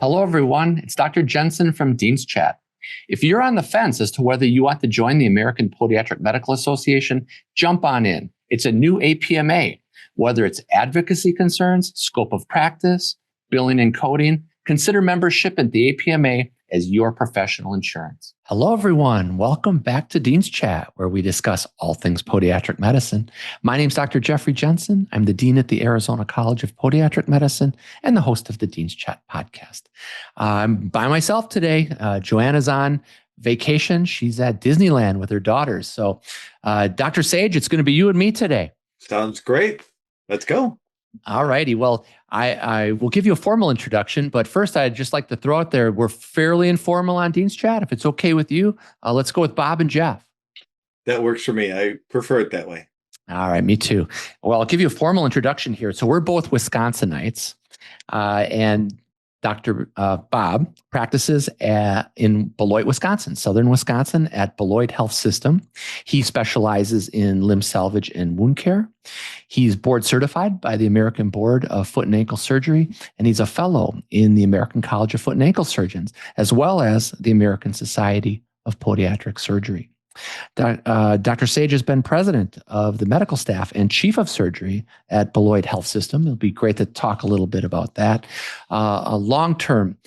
Hello, everyone. It's Dr. Jensen from Dean's Chat. If you're on the fence as to whether you want to join the American Podiatric Medical Association, jump on in. It's a new APMA. Whether it's advocacy concerns, scope of practice, billing and coding, consider membership at the APMA as your professional insurance. Hello, everyone. Welcome back to Dean's Chat, where we discuss all things podiatric medicine. My name is Dr. Jeffrey Jensen. I'm the Dean at the Arizona College of Podiatric Medicine and the host of the Dean's Chat podcast. I'm by myself today. Joanna's on vacation. She's at Disneyland with her daughters. So, Dr. Sage, it's going to be you and me today. Sounds great. Let's go. All righty. Well, I will give you a formal introduction, but first I'd just like to throw out there, we're fairly informal on Dean's Chat. If it's okay with you, let's go with Bob and Jeff. That works for me. I prefer it that way. All right. Me too. Well, I'll give you a formal introduction here. So we're both Wisconsinites, and Dr. Bob practices in Beloit, Wisconsin, southern Wisconsin at Beloit Health System. He specializes in limb salvage and wound care. He's board certified by the American Board of Foot and Ankle Surgery, and he's a fellow in the American College of Foot and Ankle Surgeons, as well as the American Society of Podiatric Surgery. Dr. Sage has been president of the medical staff and chief of surgery at Beloit Health System. It'll be great to talk a little bit about that. A long-term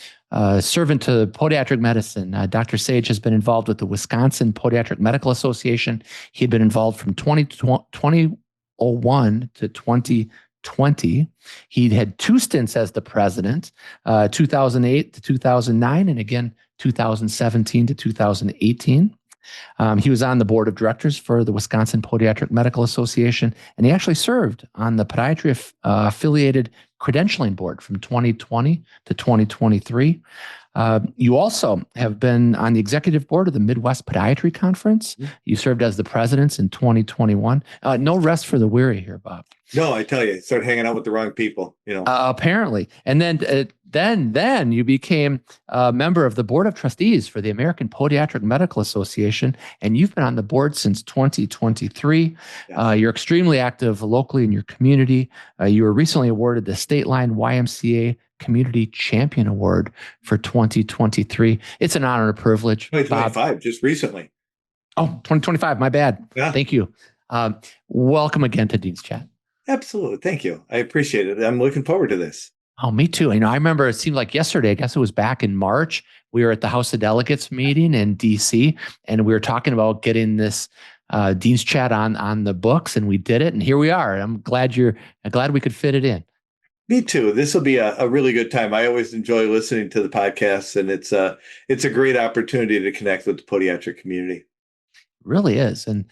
servant to podiatric medicine, Dr. Sage has been involved with the Wisconsin Podiatric Medical Association. He had been involved from 2001 to 2020. He had two stints as the president, 2008 to 2009, and again, 2017 to 2018. He was on the board of directors for the Wisconsin Podiatric Medical Association, and he actually served on the podiatry affiliated credentialing board from 2020 to 2023. You also have been on the executive board of the Midwest Podiatry Conference. You served as the president in 2021. No rest for the weary here, Bob. No, I tell you, start hanging out with the wrong people, apparently. And then you became a member of the board of trustees for the American Podiatric Medical Association, and you've been on the board since 2023. Yes. You're extremely active locally in your community. You were recently awarded the State Line YMCA Community Champion Award for 2023. It's an honor and a privilege. 2025, Bob. Just recently. Oh, 2025, my bad. Yeah. Thank you. Welcome again to Dean's Chat. Absolutely. Thank you. I appreciate it. I'm looking forward to this. Oh, me too. I remember it seemed like yesterday, I guess it was back in March, we were at the House of Delegates meeting in DC, and we were talking about getting this Dean's Chat on the books, and we did it, and here we are. I'm glad we could fit it in. Me too. This will be a really good time. I always enjoy listening to the podcasts, and it's a great opportunity to connect with the podiatric community. Really is. And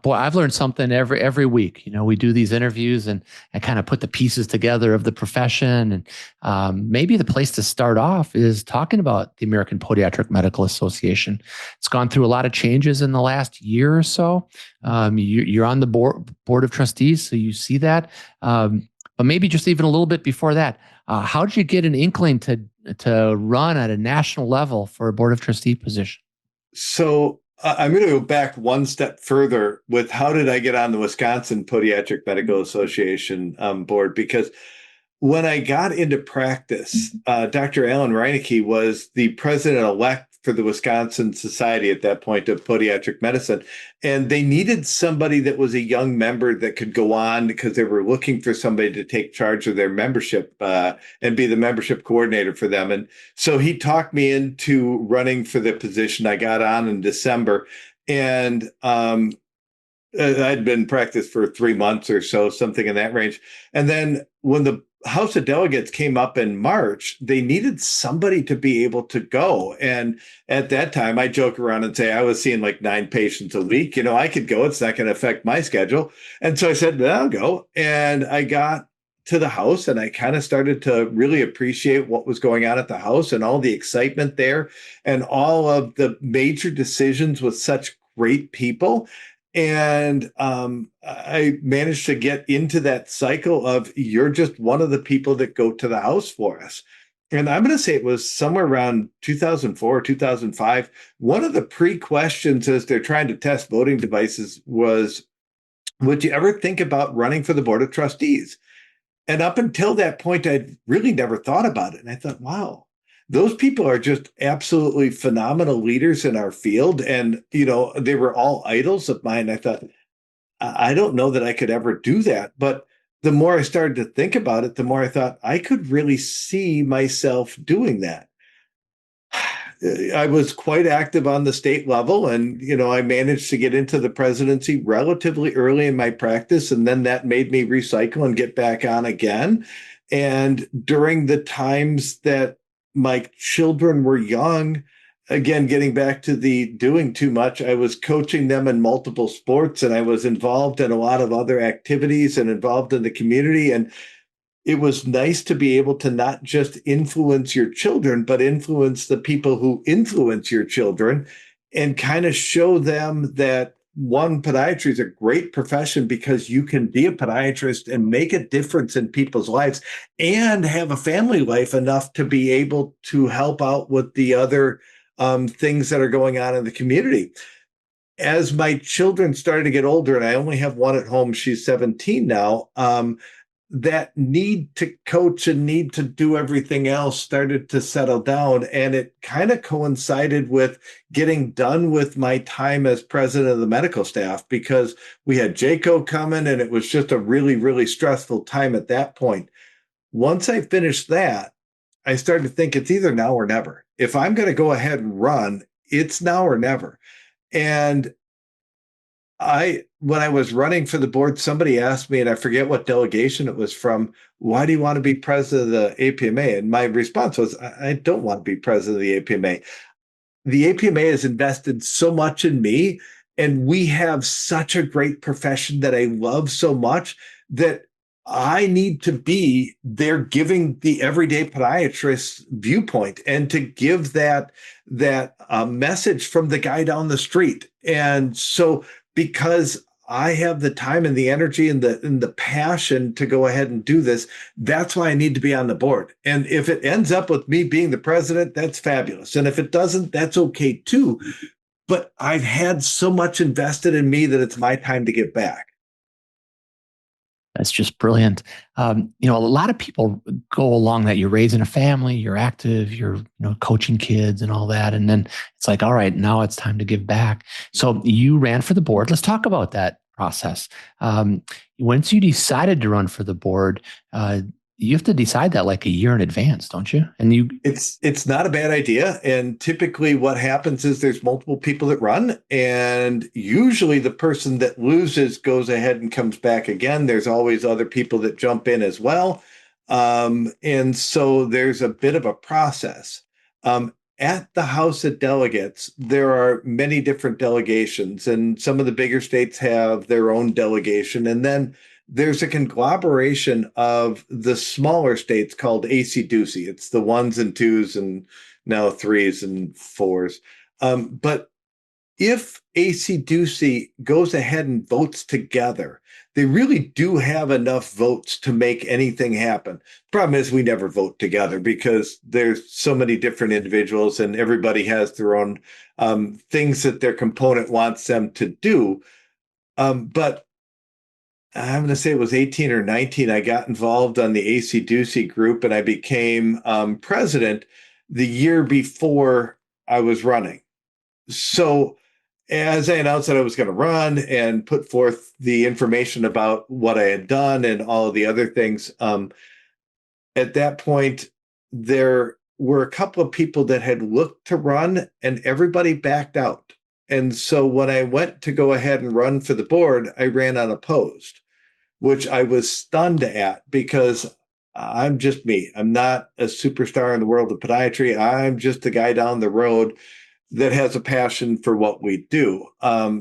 boy, I've learned something every week. We do these interviews and kind of put the pieces together of the profession. And maybe the place to start off is talking about the American Podiatric Medical Association. It's gone through a lot of changes in the last year or so. You're on the board of trustees, so you see that. But maybe just even a little bit before that, how did you get an inkling to run at a national level for a board of trustee position? So I'm going to go back one step further with how did I get on the Wisconsin Podiatric Medical Association board? Because when I got into practice, Dr. Alan Reinecke was the president-elect for the Wisconsin Society at that point of Podiatric Medicine. And they needed somebody that was a young member that could go on because they were looking for somebody to take charge of their membership and be the membership coordinator for them. And so he talked me into running for the position. I got on in December, and I'd been in practice for 3 months or so, something in that range. And then when the House of Delegates came up in March, they needed somebody to be able to go. And at that time, I joke around and say I was seeing like 9 patients a week. I could go. It's not going to affect my schedule. And so I said, well, I'll go. And I got to the House, and I kind of started to really appreciate what was going on at the House and all the excitement there and all of the major decisions with such great people. And I managed to get into that cycle of you're just one of the people that go to the House for us. And I'm going to say it was somewhere around 2004 or 2005. One of the pre-questions as they're trying to test voting devices was, would you ever think about running for the Board of Trustees? And up until that point, I'd really never thought about it. And I thought, wow, those people are just absolutely phenomenal leaders in our field. And, they were all idols of mine. I thought, I don't know that I could ever do that. But the more I started to think about it, the more I thought I could really see myself doing that. I was quite active on the state level, and I managed to get into the presidency relatively early in my practice, and then that made me recycle and get back on again. And during the times that my children were young, again, getting back to the doing too much, I was coaching them in multiple sports, and I was involved in a lot of other activities and involved in the community. And it was nice to be able to not just influence your children, but influence the people who influence your children, and kind of show them that podiatry is a great profession because you can be a podiatrist and make a difference in people's lives and have a family life enough to be able to help out with the other things that are going on in the community. As my children started to get older, and I only have one at home, she's 17 now, that need to coach and need to do everything else started to settle down. And it kind of coincided with getting done with my time as president of the medical staff, because we had JCO coming, and it was just a really, really stressful time at that point. Once I finished that, I started to think it's either now or never. If I'm going to go ahead and run, it's now or never. And when I was running for the board, somebody asked me, and I forget what delegation it was from, why do you want to be president of the APMA? And my response was, I don't want to be president of the APMA. The APMA has invested so much in me, and we have such a great profession that I love so much that I need to be there giving the everyday podiatrist viewpoint, and to give that message from the guy down the street. And so, because I have the time and the energy and the passion to go ahead and do this, that's why I need to be on the board. And if it ends up with me being the president, that's fabulous. And if it doesn't, that's okay too. But I've had so much invested in me that it's my time to give back. That's just brilliant. A lot of people go along that you're raising a family, you're active, you're coaching kids and all that, and then it's like, all right, now it's time to give back. So you ran for the board. Let's talk about that process. Once you decided to run for the board, you have to decide that like a year in advance, don't you? And it's not a bad idea. And typically what happens is there's multiple people that run, and usually the person that loses goes ahead and comes back again. There's always other people that jump in as well. And so there's a bit of a process. At the House of Delegates, there are many different delegations, and some of the bigger states have their own delegation. And then there's a conglomeration of the smaller states called AC-Ducey. It's the 1s and 2s and now 3s and 4s. But if AC-Ducey goes ahead and votes together, they really do have enough votes to make anything happen. Problem is, we never vote together because there's so many different individuals, and everybody has their own things that their component wants them to do. But I'm going to say it was 18 or 19, I got involved on the AC-Ducey group, and I became president the year before I was running. So as I announced that I was going to run and put forth the information about what I had done and all of the other things, at that point, there were a couple of people that had looked to run, and everybody backed out. And so when I went to go ahead and run for the board, I ran unopposed, which I was stunned at, because I'm just me. I'm not a superstar in the world of podiatry. I'm just a guy down the road that has a passion for what we do.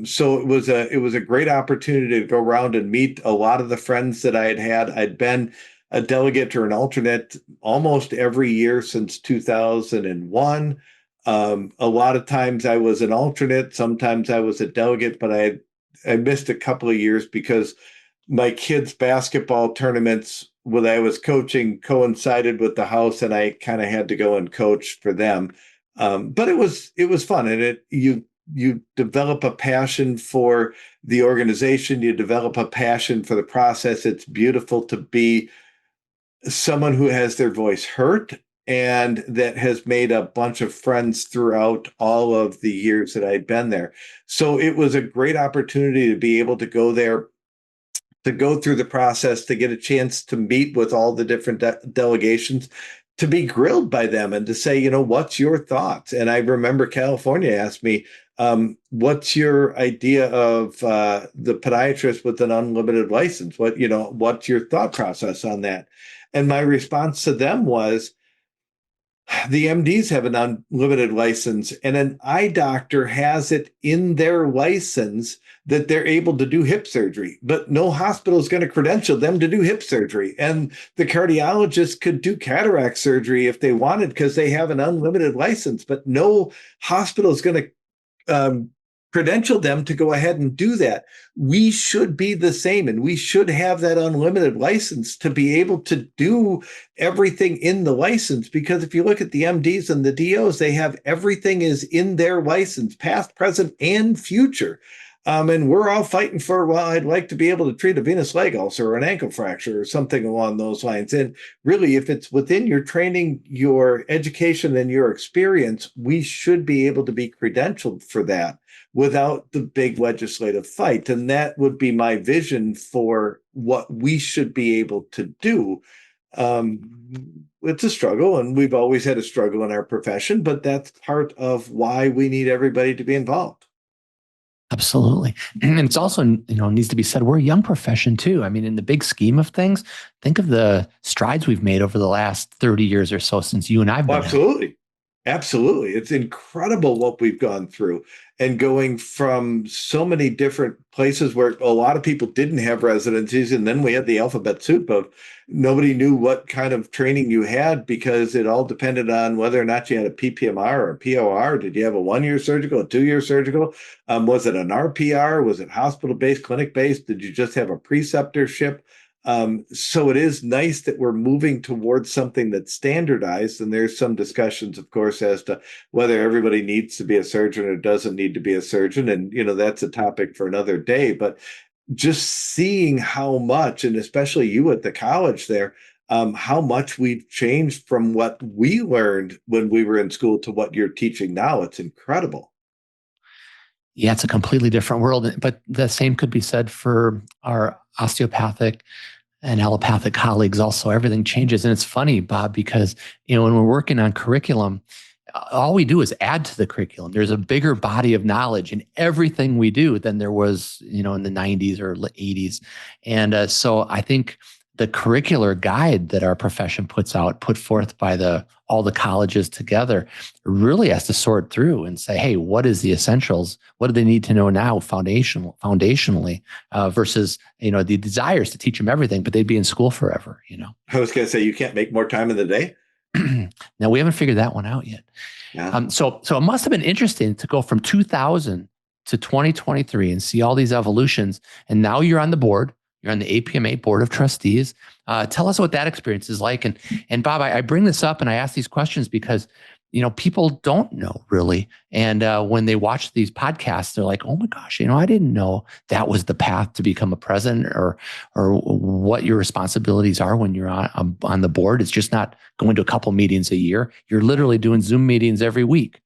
So it was a great opportunity to go around and meet a lot of the friends that I had. I'd been a delegate or an alternate almost every year since 2001. A lot of times I was an alternate, sometimes I was a delegate, but I missed a couple of years because my kids' basketball tournaments when I was coaching coincided with the house, and I kind of had to go and coach for them. But it was fun, and you develop a passion for the organization, you develop a passion for the process. It's beautiful to be someone who has their voice heard and that has made a bunch of friends throughout all of the years that I'd been there. So it was a great opportunity to be able to go there, to go through the process, to get a chance to meet with all the different delegations, to be grilled by them and to say, what's your thoughts? And I remember California asked me, what's your idea of the podiatrist with an unlimited license? What's your thought process on that? And my response to them was, the MDs have an unlimited license, and an eye doctor has it in their license that they're able to do hip surgery, but no hospital is going to credential them to do hip surgery. And the cardiologist could do cataract surgery if they wanted because they have an unlimited license, but no hospital is going to credential them to go ahead and do that. We should be the same, and we should have that unlimited license to be able to do everything in the license. Because if you look at the MDs and the DOs, they have everything is in their license, past, present, and future. And we're all fighting for, well, I'd like to be able to treat a venous leg ulcer or an ankle fracture or something along those lines. And really, if it's within your training, your education, and your experience, we should be able to be credentialed for that without the big legislative fight. And that would be my vision for what we should be able to do. It's a struggle, and we've always had a struggle in our profession, but that's part of why we need everybody to be involved. Absolutely. And it's also, needs to be said, we're a young profession too. I mean, in the big scheme of things, think of the strides we've made over the last 30 years or so since you and I've been Absolutely. Absolutely. It's incredible what we've gone through, and going from so many different places where a lot of people didn't have residencies. And then we had the alphabet soup of nobody knew what kind of training you had because it all depended on whether or not you had a PPMR or a POR. Did you have a 1-year surgical, a 2-year surgical? Was it an RPR? Was it hospital-based, clinic-based? Did you just have a preceptorship? So it is nice that we're moving towards something that's standardized. And there's some discussions, of course, as to whether everybody needs to be a surgeon or doesn't need to be a surgeon. And, that's a topic for another day. But just seeing how much, and especially you at the college there, how much we've changed from what we learned when we were in school to what you're teaching now. It's incredible. Yeah, it's a completely different world. But the same could be said for our osteopathic and allopathic colleagues also. Everything changes. And it's funny, Bob, because when we're working on curriculum, all we do is add to the curriculum. There's a bigger body of knowledge in everything we do than there was, in the 90s or 80s. And so I think the curricular guide that our profession put forth by all the colleges together, really has to sort through and say, hey, what is the essentials? What do they need to know now foundationally versus, the desires to teach them everything, but they'd be in school forever, I was going to say, you can't make more time in the day. Now, we haven't figured that one out yet. Yeah. So it must have been interesting to go from 2000 to 2023 and see all these evolutions. And now you're on the board. You're on the APMA Board of Trustees. Tell us what that experience is like. And Bob, I bring this up and I ask these questions because, people don't know really. And when they watch these podcasts, they're like, oh my gosh, I didn't know that was the path to become a president or what your responsibilities are when you're on the board. It's just not going to a couple meetings a year. You're literally doing Zoom meetings every week.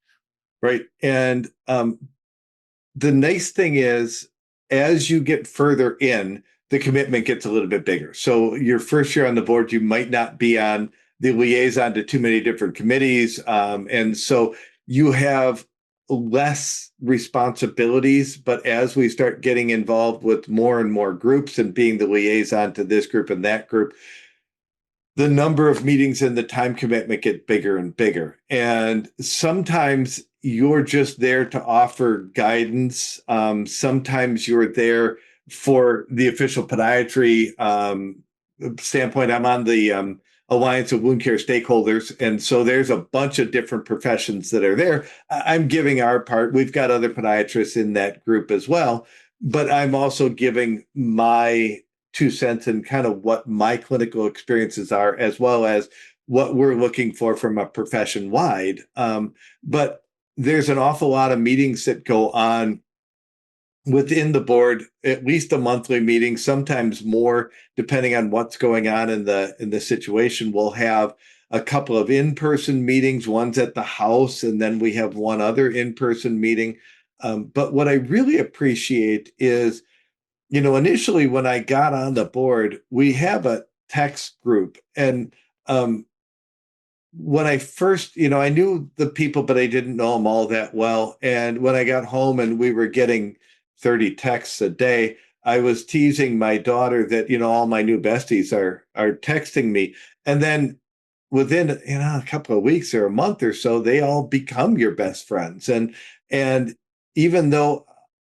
Right. And the nice thing is, as you get further in, the commitment gets a little bit bigger. So your first year on the board, you might not be on the liaison to too many different committees. And so you have less responsibilities. But as we start getting involved with more and more groups and being the liaison to this group and that group, the number of meetings and the time commitment get bigger and bigger. And sometimes you're just there to offer guidance. Sometimes you're there for the official podiatry standpoint. I'm on the Alliance of Wound Care Stakeholders. And so there's a bunch of different professions that are there. I'm giving our part. We've got other podiatrists in that group as well. But I'm also giving my 2 cents and kind of what my clinical experiences are, as well as what we're looking for from a profession wide. But there's an awful lot of meetings that go on within the board, at least a monthly meeting, sometimes more, depending on what's going on in the situation. We'll have a couple of in-person meetings. One's at the house, and then we have one other in-person meeting. But what I really appreciate is, initially when I got on the board, we have a text group. And when I first, I knew the people, but I didn't know them all that well. And when I got home and we were getting 30 texts a day, I was teasing my daughter that, all my new besties are texting me. And then within, a couple of weeks or a month or so, they all become your best friends. And even though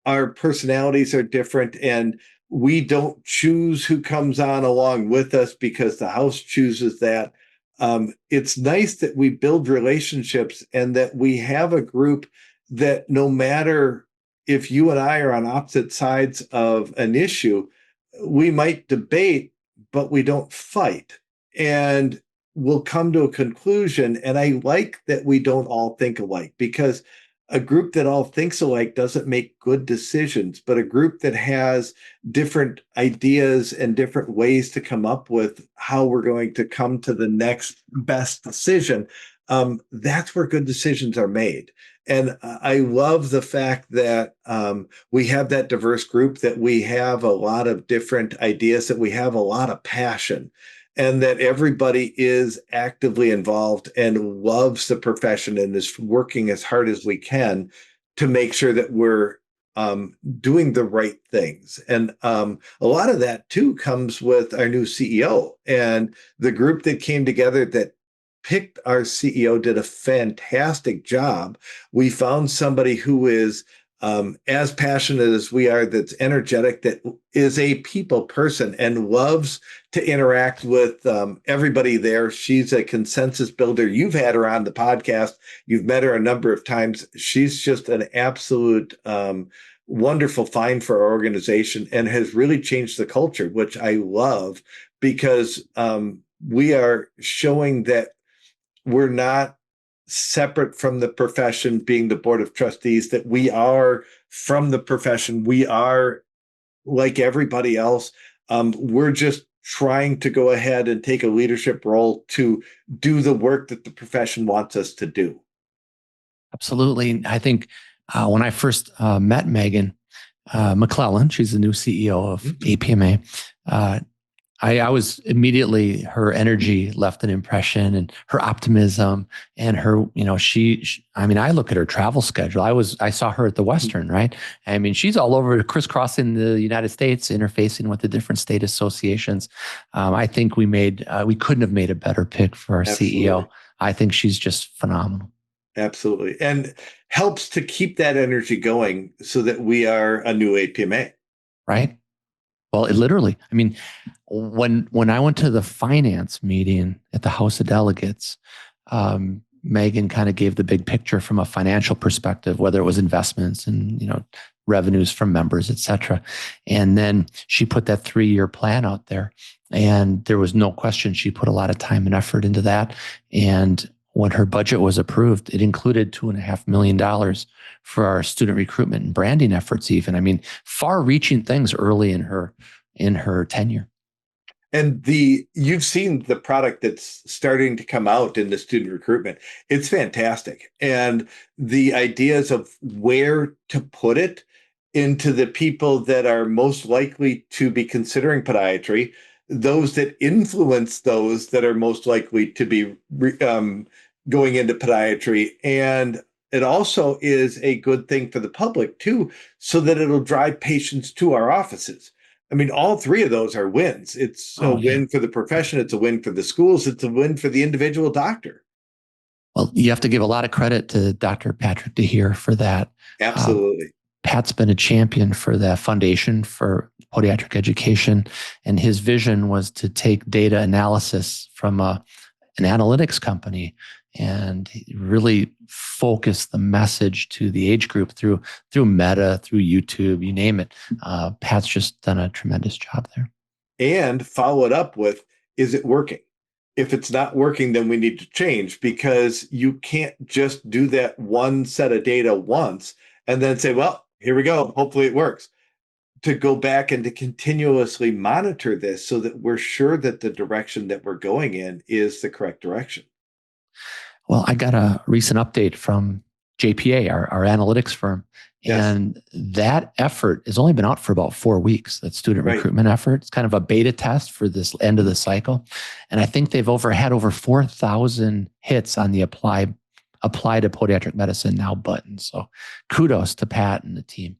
our personalities are different and we don't choose who comes on along with us because the house chooses that, it's nice that we build relationships and that we have a group that no matter if you and I are on opposite sides of an issue, we might debate, but we don't fight. And we'll come to a conclusion. And I like that we don't all think alike, because a group that all thinks alike doesn't make good decisions, but a group that has different ideas and different ways to come up with how we're going to come to the next best decision, that's where good decisions are made. And I love the fact that we have that diverse group, that we have a lot of different ideas, that we have a lot of passion, and that everybody is actively involved and loves the profession and is working as hard as we can to make sure that we're doing the right things. And a lot of that too comes with our new CEO, and the group that came together that picked our CEO did a fantastic job. We found somebody who is as passionate as we are, that's energetic, that is a people person and loves to interact with everybody there. She's a consensus builder. You've had her on the podcast. You've met her a number of times. She's just an absolute wonderful find for our organization and has really changed the culture, which I love, because we are showing that we're not separate from the profession, being the board of trustees, that we are from the profession. We are like everybody else. We're just trying to go ahead and take a leadership role to do the work that the profession wants us to do. Absolutely. I think when I first met Megan McClellan, she's the new CEO of APMA, I was immediately, her energy left an impression, and her optimism and her, I look at her travel schedule. I saw her at the Western, right? I mean, she's all over, crisscrossing the United States, interfacing with the different state associations. I think we couldn't have made a better pick for our Absolutely. CEO. I think she's just phenomenal. Absolutely. And helps to keep that energy going so that we are a new APMA. Right. Well, it literally, when I went to the finance meeting at the House of Delegates, Megan kind of gave the big picture from a financial perspective, whether it was investments and, revenues from members, et cetera. And then she put that 3-year plan out there, and there was no question she put a lot of time and effort into that. And when her budget was approved, it included $2.5 million for our student recruitment and branding efforts even. Far-reaching things early in her tenure. And you've seen the product that's starting to come out in the student recruitment. It's fantastic. And the ideas of where to put it into the people that are most likely to be considering podiatry, those that influence those that are most likely to be going into podiatry. And it also is a good thing for the public too, so that it'll drive patients to our offices. All 3 of those are wins. It's a win for the profession. It's a win for the schools. It's a win for the individual doctor. Well, you have to give a lot of credit to Dr. Patrick DeHeer for that. Absolutely. Pat's been a champion for the Foundation for Podiatric Education, and his vision was to take data analysis from an analytics company and really focus the message to the age group through Meta, through YouTube, you name it. Pat's just done a tremendous job there. And follow it up with, is it working? If it's not working, then we need to change, because you can't just do that one set of data once and then say, well, here we go, hopefully it works. To go back and to continuously monitor this so that we're sure that the direction that we're going in is the correct direction. Well, I got a recent update from JPA, our analytics firm. Yes. And that effort has only been out for about 4 weeks, that student Right. recruitment effort. It's kind of a beta test for this end of the cycle. And I think they've had over 4,000 hits on the apply to podiatric medicine now button. So kudos to Pat and the team.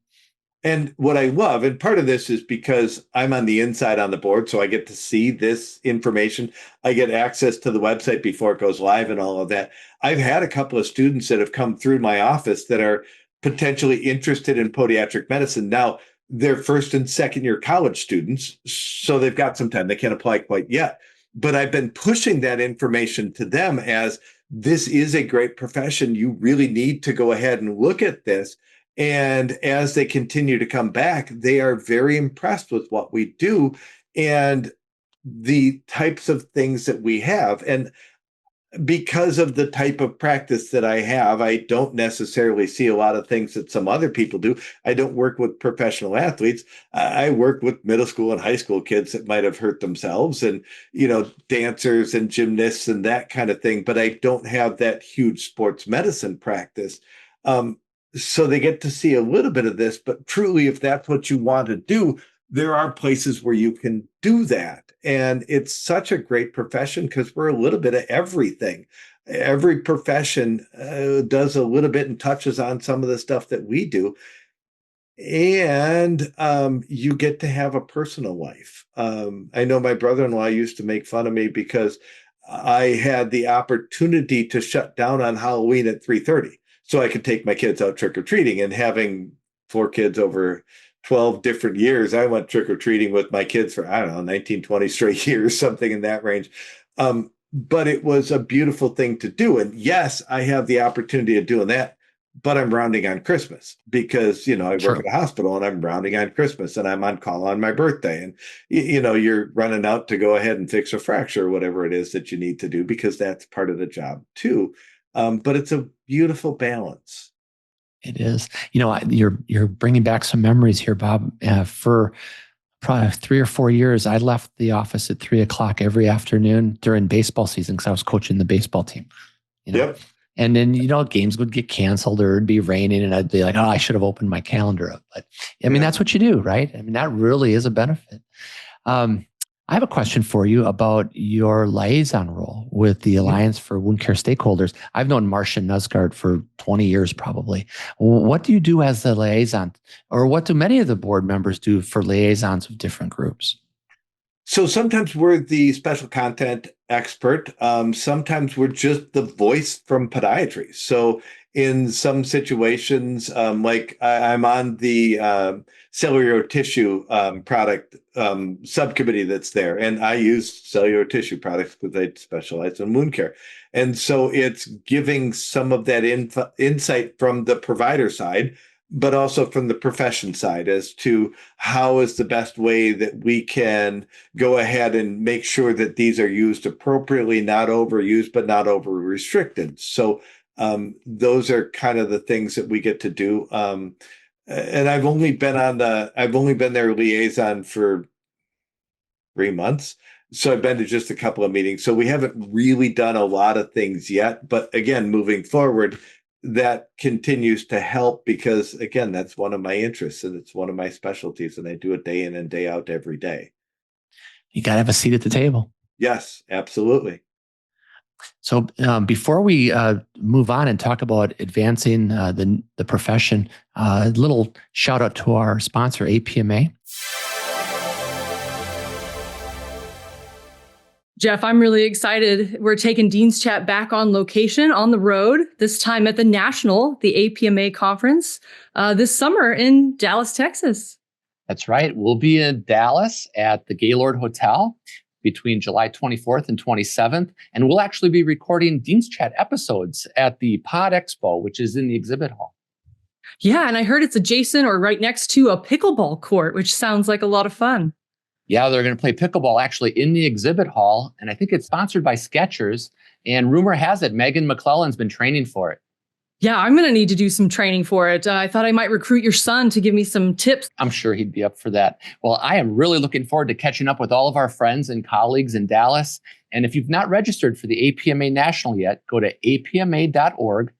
And what I love, and part of this is because I'm on the inside on the board, so I get to see this information. I get access to the website before it goes live and all of that. I've had a couple of students that have come through my office that are potentially interested in podiatric medicine. Now, they're first and second year college students, so they've got some time. They can't apply quite yet. But I've been pushing that information to them as this is a great profession. You really need to go ahead and look at this. And as they continue to come back, they are very impressed with what we do and the types of things that we have. And because of the type of practice that I have, I don't necessarily see a lot of things that some other people do. I don't work with professional athletes. I work with middle school and high school kids that might have hurt themselves and, dancers and gymnasts and that kind of thing. But I don't have that huge sports medicine practice. So they get to see a little bit of this, but truly, if that's what you want to do, there are places where you can do that. And it's such a great profession because we're a little bit of everything. Every profession does a little bit and touches on some of the stuff that we do. And you get to have a personal life. I know my brother-in-law used to make fun of me because I had the opportunity to shut down on Halloween at 3:30. So I could take my kids out trick-or-treating, and having 4 kids over 12 different years, I went trick-or-treating with my kids for, 19, 20 straight years, something in that range. But it was a beautiful thing to do. And yes, I have the opportunity of doing that, but I'm rounding on Christmas because, I work at a hospital and I'm rounding on Christmas and I'm on call on my birthday. And, you're running out to go ahead and fix a fracture or whatever it is that you need to do because that's part of the job too. But it's a beautiful balance. It is. You're bringing back some memories here, Bob. For probably 3 or 4 years, I left the office at 3:00 every afternoon during baseball season because I was coaching the baseball team. Yep. And then, games would get canceled or it'd be raining and I'd be like, oh, I should have opened my calendar up. But that's what you do, right? That really is a benefit. I have a question for you about your liaison role with the Alliance for Wound Care Stakeholders. I've known Marcia Nusgard for 20 years probably. What do you do as the liaison, or what do many of the board members do for liaisons of different groups? So sometimes we're the special content expert. Sometimes we're just the voice from podiatry. So in some situations, like I'm on the cellular tissue product subcommittee that's there, and I use cellular tissue products because I specialize in wound care. And so it's giving some of that insight from the provider side, but also from the profession side as to how is the best way that we can go ahead and make sure that these are used appropriately, not overused, but not over restricted. So those are kind of the things that we get to do. And I've only been their liaison for 3 months. So I've been to just a couple of meetings. So we haven't really done a lot of things yet. But again, moving forward, that continues to help because, again, that's one of my interests and it's one of my specialties. And I do it day in and day out every day. You got to have a seat at the table. Yes, absolutely. So before we move on and talk about advancing the profession, a little shout out to our sponsor, APMA. Jeff, I'm really excited. We're taking Dean's Chat back on location on the road, this time at the APMA conference this summer in Dallas, Texas. That's right. We'll be in Dallas at the Gaylord Hotel between July 24th and 27th. And we'll actually be recording Dean's Chat episodes at the Pod Expo, which is in the exhibit hall. Yeah, and I heard it's adjacent or right next to a pickleball court, which sounds like a lot of fun. Yeah, they're going to play pickleball actually in the exhibit hall. And I think it's sponsored by Skechers. And rumor has it, Megan McClellan's been training for it. Yeah, I'm going to need to do some training for it. I thought I might recruit your son to give me some tips. I'm sure he'd be up for that. Well, I am really looking forward to catching up with all of our friends and colleagues in Dallas. And if you've not registered for the APMA National yet, go to apma.org/the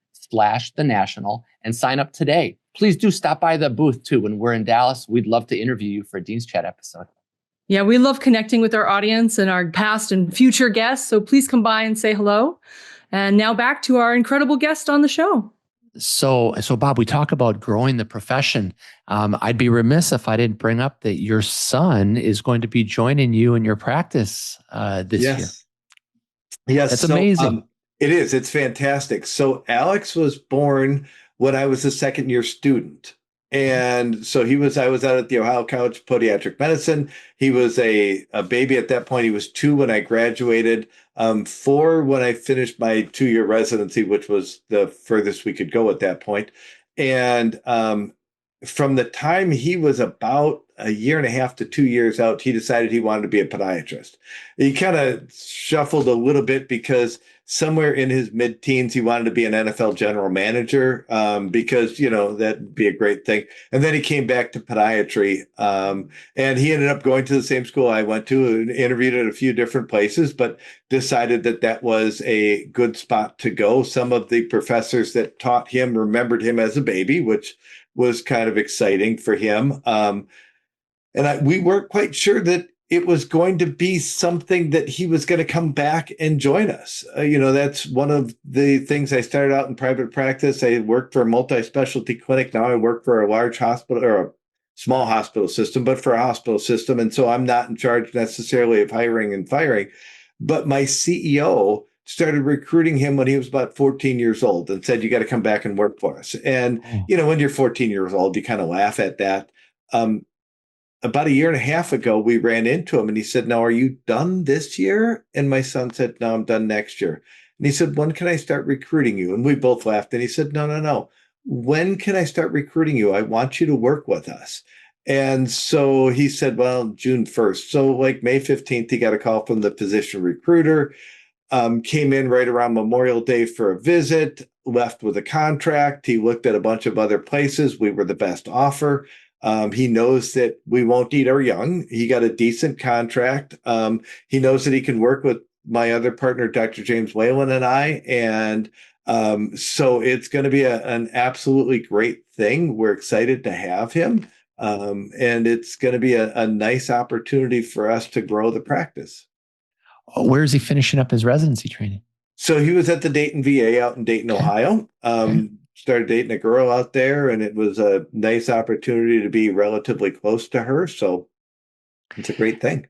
national and sign up today. Please do stop by the booth too when we're in Dallas. We'd love to interview you for a Dean's Chat episode. Yeah, we love connecting with our audience and our past and future guests. So please come by and say hello. And now back to our incredible guest on the show. So Bob, we talk about growing the profession. I'd be remiss if I didn't bring up that your son is going to be joining you in your practice this year. Yes, that's amazing. It is. It's fantastic. So Alex was born when I was a second-year student. And so I was out at the Ohio College of Podiatric Medicine. He was a baby at that point. He was 2 when I graduated, 4 when I finished my 2-year residency, which was the furthest we could go at that point. And from the time he was about a year and a half to 2 years out, he decided he wanted to be a podiatrist. He kind of shuffled a little bit because somewhere in his mid-teens, he wanted to be an NFL general manager because, that'd be a great thing. And then he came back to podiatry and he ended up going to the same school I went to and interviewed at a few different places, but decided that was a good spot to go. Some of the professors that taught him remembered him as a baby, which was kind of exciting for him. We weren't quite sure that it was going to be something that he was going to come back and join us. That's one of the things. I started out in private practice. I worked for a multi-specialty clinic. Now I work for a large hospital or a small hospital system, but for a hospital system. And so I'm not in charge necessarily of hiring and firing. But my CEO started recruiting him when he was about 14 years old and said, you got to come back and work for us. And, when you're 14 years old, you kind of laugh at that. About a year and a half ago, we ran into him and he said, now, are you done this year? And my son said, no, I'm done next year. And he said, when can I start recruiting you? And we both laughed. And he said, no. When can I start recruiting you? I want you to work with us. And so he said, well, June 1st. So like May 15th, he got a call from the physician recruiter, came in right around Memorial Day for a visit, left with a contract. He looked at a bunch of other places. We were the best offer. He knows that we won't eat our young. He got a decent contract. He knows that he can work with my other partner, Dr. James Whalen, and I. And so it's going to be an absolutely great thing. We're excited to have him. And it's going to be a nice opportunity for us to grow the practice. Where is he finishing up his residency training? So he was at the Dayton VA out in Dayton, Ohio. Started dating a girl out there, and it was a nice opportunity to be relatively close to her. So it's a great thing.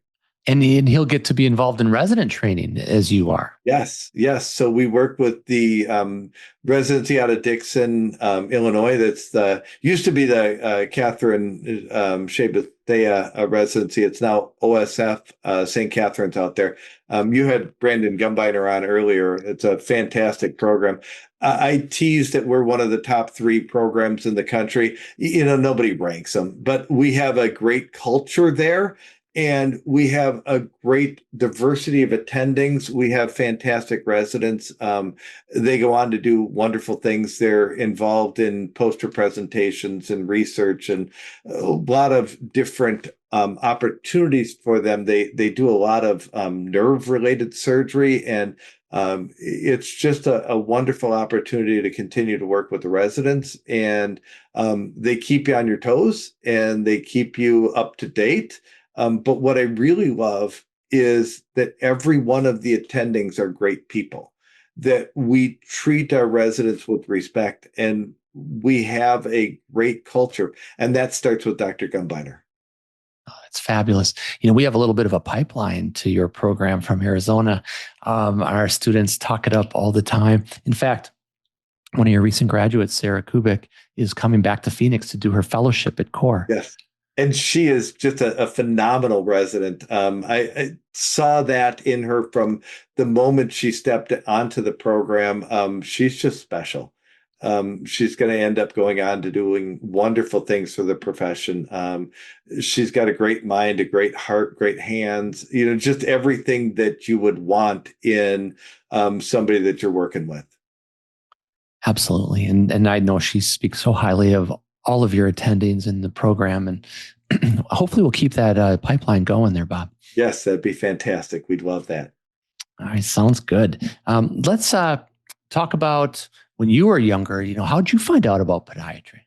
And he'll get to be involved in resident training as you are. Yes. So we work with the residency out of Dixon, Illinois. That's used to be the Catherine Shea-Bethea residency. It's now OSF St. Catherine's out there. You had Brandon Gumbiner on earlier. It's a fantastic program. I tease that we're one of the top 3 programs in the country. Nobody ranks them, but we have a great culture there. And we have a great diversity of attendings. We have fantastic residents. They go on to do wonderful things. They're involved in poster presentations and research and a lot of different opportunities for them. They do a lot of nerve-related surgery, and it's just a wonderful opportunity to continue to work with the residents. And they keep you on your toes and they keep you up to date. But what I really love is that every one of the attendings are great people, that we treat our residents with respect, and we have a great culture. And that starts with Dr. Gumbiner. Oh, it's fabulous. We have a little bit of a pipeline to your program from Arizona. Our students talk it up all the time. In fact, one of your recent graduates, Sarah Kubik, is coming back to Phoenix to do her fellowship at CORE. Yes. And she is just a phenomenal resident. I saw that in her from the moment she stepped onto the program. She's just special. She's going to end up going on to doing wonderful things for the profession. She's got a great mind, a great heart, great hands, just everything that you would want in somebody that you're working with. Absolutely. And I know she speaks so highly of all of your attendings in the program, and hopefully we'll keep that pipeline going there, Bob. Yes, that'd be fantastic. We'd love that. All right, sounds good. Let's talk about when you were younger. How'd you find out about podiatry?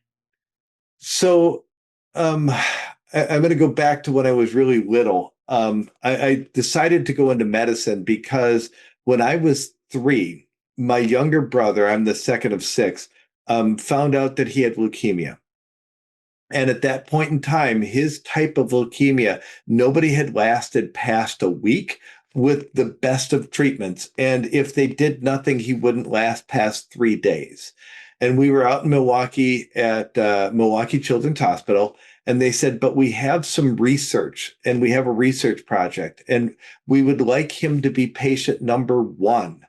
So I'm going to go back to when I was really little. I decided to go into medicine because when I was 3, my younger brother, I'm the second of 6, found out that he had leukemia. And at that point in time, his type of leukemia, nobody had lasted past a week with the best of treatments. And if they did nothing, he wouldn't last past 3 days. And we were out in Milwaukee at Milwaukee Children's Hospital, and they said, but we have some research, and we have a research project, and we would like him to be patient number 1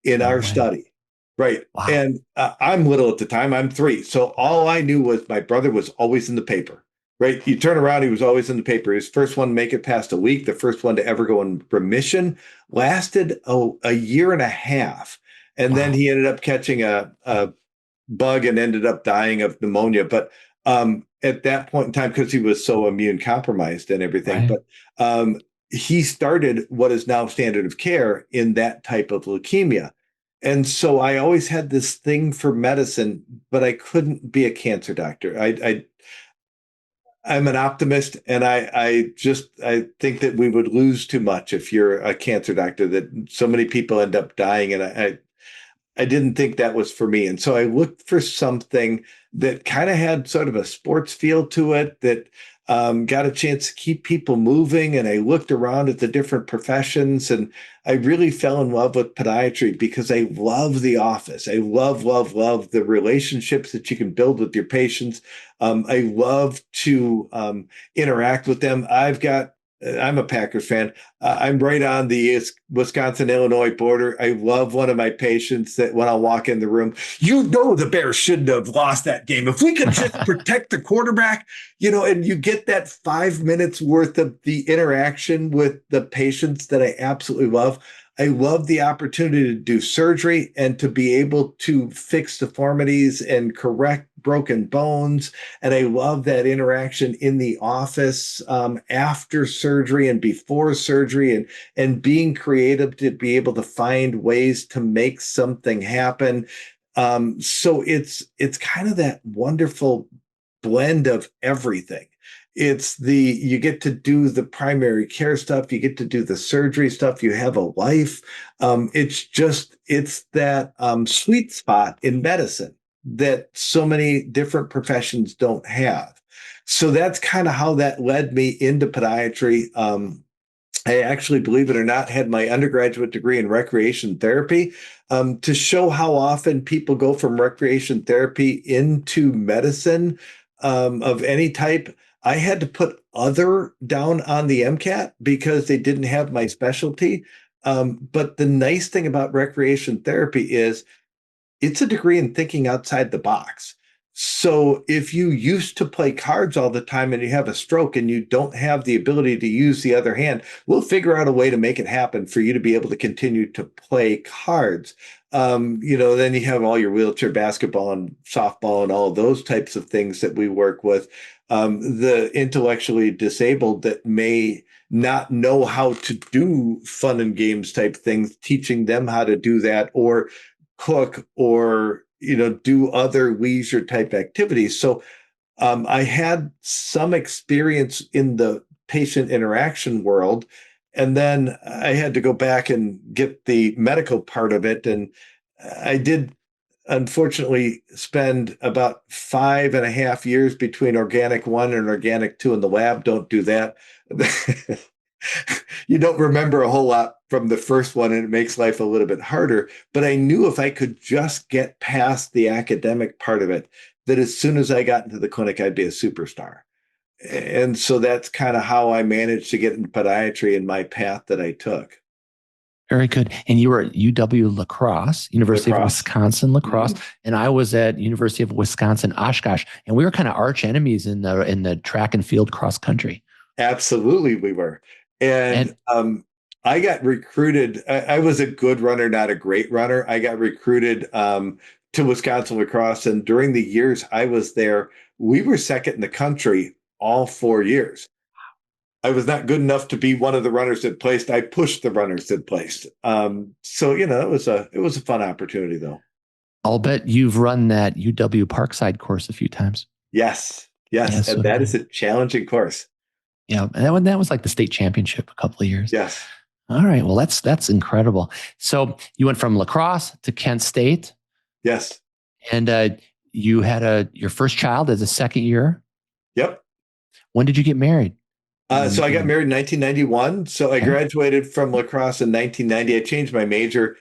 in our study. Right. Wow. And I'm little at the time. I'm 3. So all I knew was my brother was always in the paper. Right. You turn around, he was always in the paper. He was the first one to make it past a week, the first one to ever go in remission, lasted a year and a half. And then he ended up catching a bug and ended up dying of pneumonia. But at that point in time, because he was so immune compromised and everything, but he started what is now standard of care in that type of leukemia. And so I always had this thing for medicine, but I couldn't be a cancer doctor. I'm an optimist, and I think that we would lose too much if you're a cancer doctor, that so many people end up dying. And I didn't think that was for me. And so I looked for something that kind of had sort of a sports feel to it, that got a chance to keep people moving. And I looked around at the different professions, and I really fell in love with podiatry because I love the office. I love the relationships that you can build with your patients. I love to interact with them. I'm a Packers fan. I'm right on the Wisconsin-Illinois border. I love one of my patients that when I walk in the room, the Bears shouldn't have lost that game. If we could just protect the quarterback, and you get that 5 minutes worth of the interaction with the patients that I absolutely love. I love the opportunity to do surgery and to be able to fix deformities and correct broken bones. And I love that interaction in the office after surgery and before surgery, and being creative to be able to find ways to make something happen. So it's kind of that wonderful blend of everything. You get to do the primary care stuff, you get to do the surgery stuff, you have a life. It's that sweet spot in medicine that so many different professions don't have. So that's kind of how that led me into podiatry. I actually, believe it or not, had my undergraduate degree in recreation therapy to show how often people go from recreation therapy into medicine of any type. I had to put other down on the MCAT because they didn't have my specialty. But the nice thing about recreation therapy is it's a degree in thinking outside the box. So if you used to play cards all the time and you have a stroke and you don't have the ability to use the other hand, we'll figure out a way to make it happen for you to be able to continue to play cards. Then you have all your wheelchair basketball and softball and all those types of things that we work with. The intellectually disabled that may not know how to do fun and games type things, teaching them how to do that, or cook, or do other leisure type activities. So I had some experience in the patient interaction world, and then I had to go back and get the medical part of it. And I did, unfortunately, spend about 5.5 years between organic 1 and organic 2 in the lab. Don't do that. You don't remember a whole lot from the first one, and it makes life a little bit harder. But I knew if I could just get past the academic part of it, that as soon as I got into the clinic, I'd be a superstar. And so that's kind of how I managed to get into podiatry and my path that I took. Very good. And you were at UW La Crosse, University of Wisconsin La Crosse, and I was at University of Wisconsin Oshkosh, and we were kind of arch enemies in the track and field cross country. Absolutely, we were. And I got recruited. I was a good runner, not a great runner. I got recruited to Wisconsin lacrosse. And during the years I was there, we were second in the country all 4 years. I was not good enough to be one of the runners that placed. I pushed the runners that placed. So, it was a fun opportunity though. I'll bet you've run that UW Parkside course a few times. Yes. Yes, And that is a challenging course. Yeah. And that was like the state championship a couple of years. Yes. All right. Well, that's incredible. So you went from lacrosse to Kent State. Yes. And you had your first child as a second year. Yep. When did you get married? So I got married in 1991. So I graduated from lacrosse in 1990. I changed my major,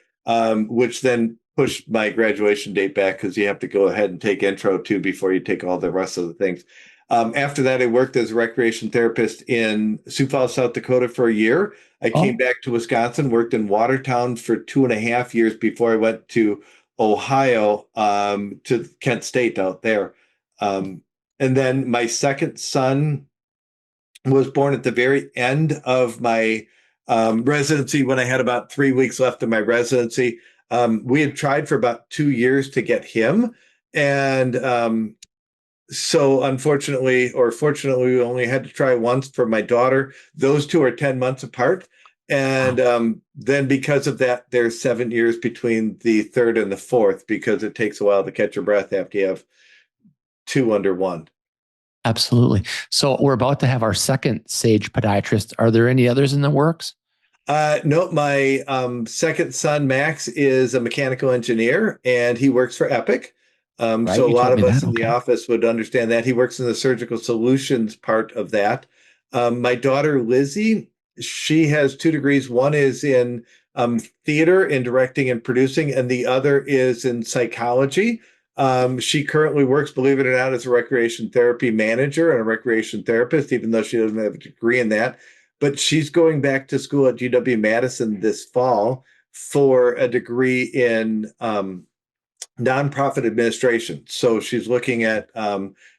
which then pushed my graduation date back because you have to go ahead and take intro too before you take all the rest of the things. After that, I worked as a recreation therapist in Sioux Falls, South Dakota for a year. I came back to Wisconsin, worked in Watertown for 2.5 years before I went to Ohio, to Kent State out there. And then my second son was born at the very end of my residency when I had about 3 weeks left of my residency. We had tried for about 2 years to get him. And so unfortunately, or fortunately, we only had to try once for my daughter. Those two are 10 months apart. And then because of that, there's 7 years between the third and the fourth, because it takes a while to catch your breath after you have two under one. Absolutely. So we're about to have our second Sage podiatrist. Are there any others in the works? No, my second son, Max, is a mechanical engineer, and he works for Epic. Right, so a lot of us in okay. the office would understand that. He works in the surgical solutions part of that. My daughter, Lizzie, she has 2 degrees. One is in theater, in directing and producing, and the other is in psychology. She currently works, believe it or not, as a recreation therapy manager and a recreation therapist, even though she doesn't have a degree in that. But she's going back to school at GW-Madison this fall for a degree in nonprofit administration. So she's looking at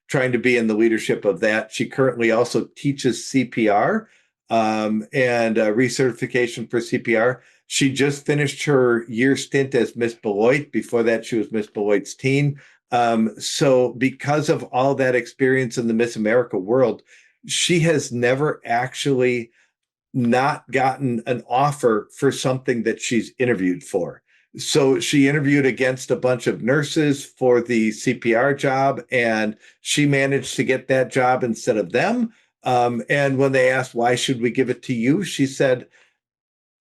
trying to be in the leadership of that. She currently also teaches CPR and recertification for CPR. She just finished her year stint as Miss Beloit. Before that, she was Miss Beloit's teen. So because of all that experience in the Miss America world, she has never actually not gotten an offer for something that she's interviewed for. So she interviewed against a bunch of nurses for the CPR job, and she managed to get that job instead of them. And when they asked, why should we give it to you? She said,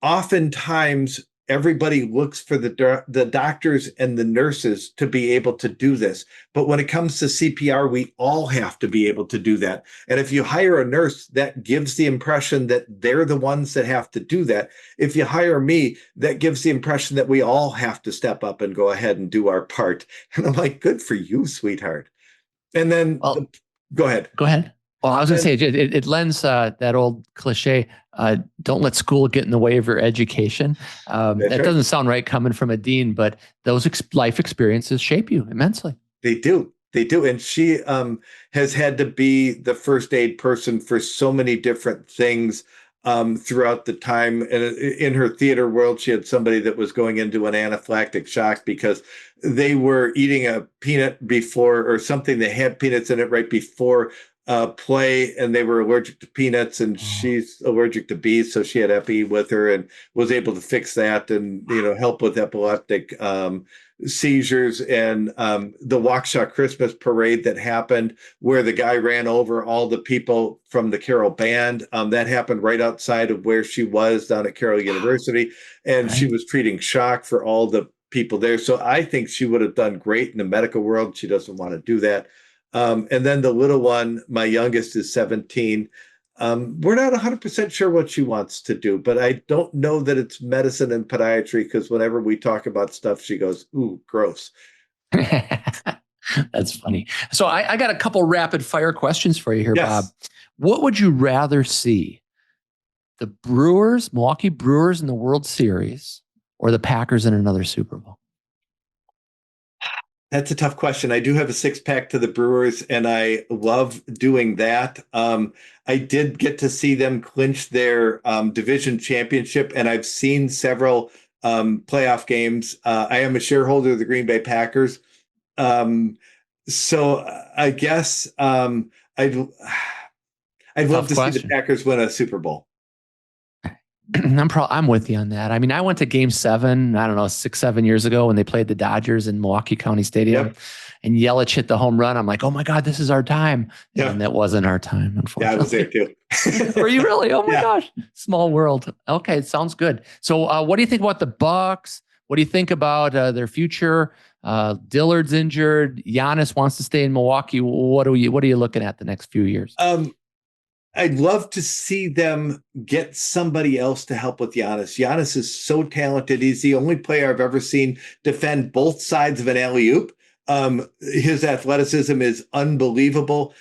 oftentimes everybody looks for the doctors and the nurses to be able to do this. But when it comes to CPR, we all have to be able to do that. And if you hire a nurse, that gives the impression that they're the ones that have to do that. If you hire me, that gives the impression that we all have to step up and go ahead and do our part. And I'm like, good for you, sweetheart. And then go ahead. Go ahead. Well, I was going to say, it lends that old cliche, don't let school get in the way of your education. That doesn't sound right coming from a dean, but those life experiences shape you immensely. They do. They do. And she has had to be the first aid person for so many different things throughout the time. And in her theater world, she had somebody that was going into an anaphylactic shock because they were eating a peanut before, or something that had peanuts in it right before play, and they were allergic to peanuts, and she's allergic to bees, so she had epi with her and was able to fix that and help with epileptic seizures. And the Waukesha Christmas parade that happened, where the guy ran over all the people from the Carroll band, that happened right outside of where she was down at Carroll University, and she was treating shock for all the people there. So I think she would have done great in the medical world. She doesn't want to do that. And then the little one, my youngest, is 17. We're not 100% sure what she wants to do, but I don't know that it's medicine and podiatry, because whenever we talk about stuff, she goes, ooh, gross. That's funny. So I got a couple rapid fire questions for you here, Yes. Bob. What would you rather see? The Milwaukee Brewers in the World Series, or the Packers in another Super Bowl? That's a tough question. I do have a 6-pack to the Brewers, and I love doing that. I did get to see them clinch their division championship, and I've seen several playoff games. I am a shareholder of the Green Bay Packers. So I guess I'd love to see the Packers win a Super Bowl. I'm with you on that. I mean, I went to Game 7, I don't know, 6-7 years ago when they played the Dodgers in Milwaukee County Stadium, and Yelich hit the home run. I'm like, oh my God, this is our time. Yep. And that wasn't our time, unfortunately. Yeah, I was there too. Were you really? Oh my gosh, small world. Okay, it sounds good. So, what do you think about the Bucks? What do you think about their future? Dillard's injured. Giannis wants to stay in Milwaukee. What are you looking at the next few years? I'd love to see them get somebody else to help with Giannis. Giannis is so talented. He's the only player I've ever seen defend both sides of an alley-oop. His athleticism is unbelievable.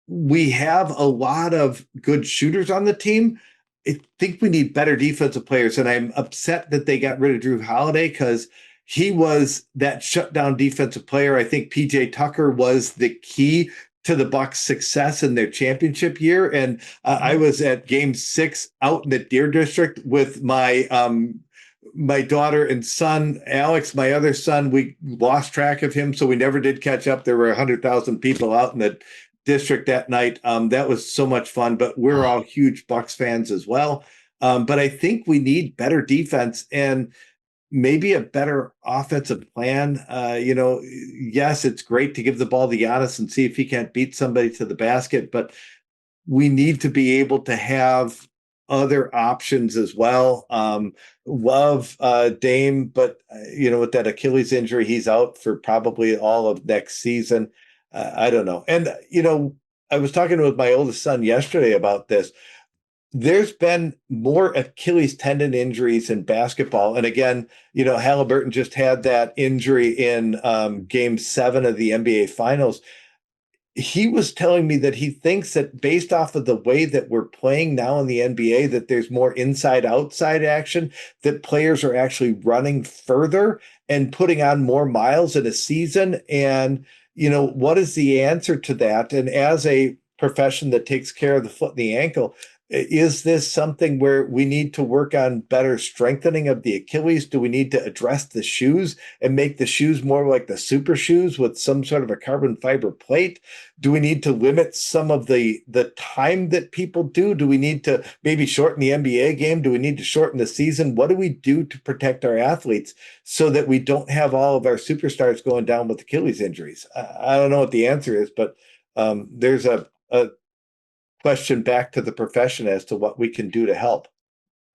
We have a lot of good shooters on the team. I think we need better defensive players, and I'm upset that they got rid of Drew Holiday because he was that shutdown defensive player. I think PJ Tucker was the key to the Bucks' success in their championship year. And I was at Game 6 out in the Deer District with my my daughter and son, Alex, my other son. We lost track of him, so we never did catch up. There were 100,000 people out in the district that night. That was so much fun, but we're all huge Bucks fans as well. But I think we need better defense and maybe a better offensive plan. Yes, it's great to give the ball to Giannis and see if he can't beat somebody to the basket, but we need to be able to have other options as well. Love Dame, but with that Achilles injury, he's out for probably all of next season. I don't know. And, I was talking with my oldest son yesterday about this. There's been more Achilles tendon injuries in basketball. And again, Halliburton just had that injury in Game 7 of the NBA Finals. He was telling me that he thinks that based off of the way that we're playing now in the NBA, that there's more inside-outside action, that players are actually running further and putting on more miles in a season. And, what is the answer to that? And as a profession that takes care of the foot and the ankle, is this something where we need to work on better strengthening of the Achilles? Do we need to address the shoes and make the shoes more like the super shoes with some sort of a carbon fiber plate? Do we need to limit some of the time that people do? Do we need to maybe shorten the NBA game? Do we need to shorten the season? What do we do to protect our athletes so that we don't have all of our superstars going down with Achilles injuries? I don't know what the answer is, but there's a question back to the profession as to what we can do to help.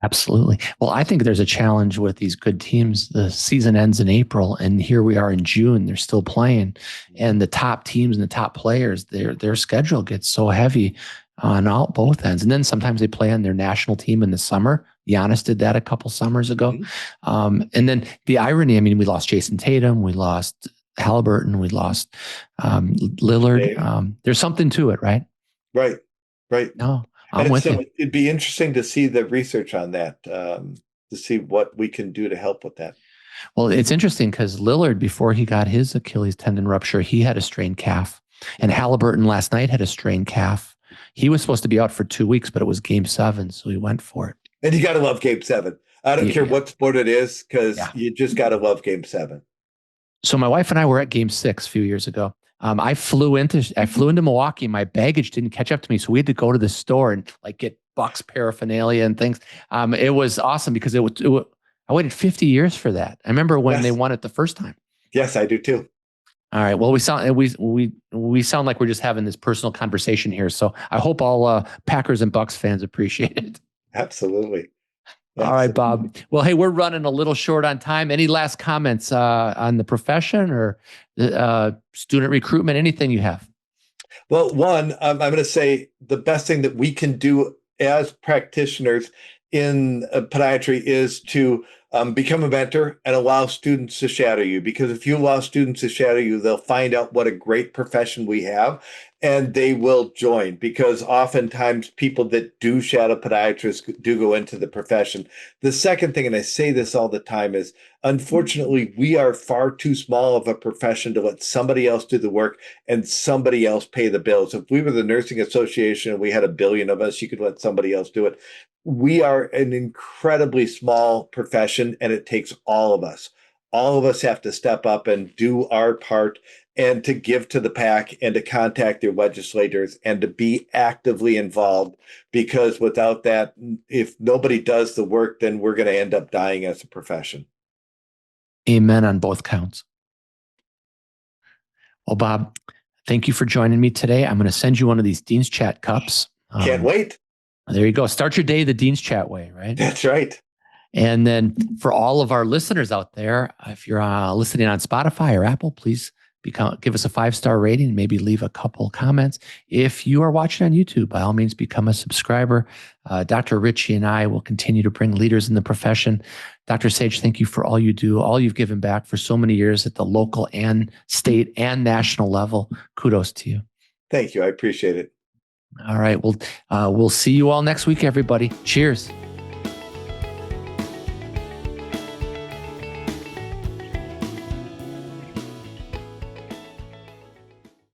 Absolutely. Well, I think there's a challenge with these good teams. The season ends in April, and here we are in June. They're still playing, and the top teams and the top players, their schedule gets so heavy on both ends. And then sometimes they play on their national team in the summer. Giannis did that a couple summers ago. Mm-hmm. And then the irony, we lost Jason Tatum, we lost Halliburton, we lost Lillard. There's something to it, right? Right. No, I'm with you. It'd be interesting to see the research on that, to see what we can do to help with that. Well, it's interesting because Lillard, before he got his Achilles tendon rupture, he had a strained calf. And Halliburton last night had a strained calf. He was supposed to be out for 2 weeks, but it was Game 7, so he went for it. And you got to love Game 7. I don't care what sport it is, because you just got to love Game 7. So my wife and I were at Game 6 a few years ago. I flew into Milwaukee. My baggage didn't catch up to me, so we had to go to the store and get Bucks paraphernalia and things. It was awesome because I waited 50 years for that. I remember when they won it the first time. Yes, I do too. All right. Well, we sound like we're just having this personal conversation here. So I hope all Packers and Bucks fans appreciate it. Absolutely. All right, Bob. Well, hey, we're running a little short on time. Any last comments on the profession or student recruitment? Anything you have? Well, one, I'm going to say the best thing that we can do as practitioners in podiatry is to become a mentor and allow students to shadow you. Because if you allow students to shadow you, they'll find out what a great profession we have, and they will join. Because oftentimes people that do shadow podiatrists do go into the profession. The second thing, and I say this all the time, is unfortunately, we are far too small of a profession to let somebody else do the work and somebody else pay the bills. If we were the Nursing Association and we had 1 billion of us, you could let somebody else do it. we are an incredibly small profession, and it takes all of us. All of us have to step up and do our part, and to give to the PAC, and to contact their legislators, and to be actively involved, because without that, if nobody does the work, then we're going to end up dying as a profession. Amen on both counts. Well, Bob, thank you for joining me today. I'm going to send you one of these Dean's Chat cups. Can't wait. There you go. Start your day the Dean's Chat way, right? That's right. And then for all of our listeners out there, if you're listening on Spotify or Apple, please give us a 5-star rating and maybe leave a couple comments. If you are watching on YouTube, by all means, become a subscriber. Dr. Richey and I will continue to bring leaders in the profession. Dr. Sage, thank you for all you do, all you've given back for so many years at the local and state and national level. Kudos to you. Thank you. I appreciate it. All right. Well, we'll see you all next week, everybody. Cheers.